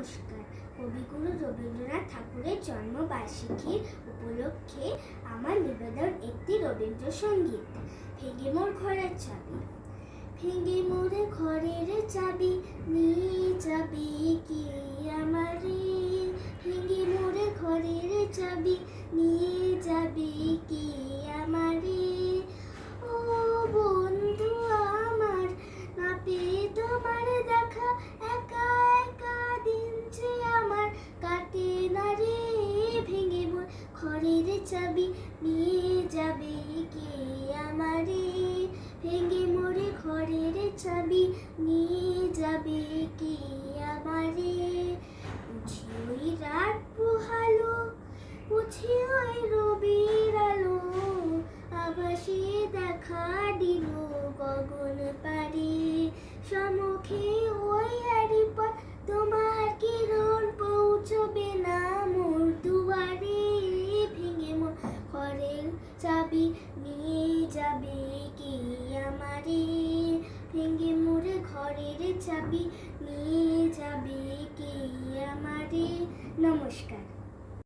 নমস্কার। কবিগুরু রবীন্দ্রনাথ ঠাকুরের জন্মবার্ষিকীর উপলক্ষে আমার নিবেদন একটি রবীন্দ্রসঙ্গীত। ভেঙে মোর ঘরের চাবি, ভেঙে মোরে ঘরের চাবি নিয়ে যাবি কি আমারে, ভেঙে মোরে ঘরের চাবি নিয়ে যাবি কি আমারে। ও বন্ধু আমার, না পেয়ে তোমার দেখা, একা একা দিন যে আমার কাটে না রে। ভেঙে মোর ঘরের চাবি নিয়ে যাবে কে আমারে, ভেঙে মোরে ঘরের চাবি নিয়ে যাবে কে আমারে। বুঝি ওই রাত পোহালো, বুঝি ওই রবির আলো, আবাসে দেখা দিল গগন পারে। সমুখে ওই আড়ি পথ, তোমার কিরণ পৌঁছবে না মোর দুয়ারে। ভেঙে মোর ঘরের চাবি নিয়ে যাবে কে আমারে, ভেঙে মোরে ঘরের চাবি নিয়ে যাবে কে আমারে। নমস্কার।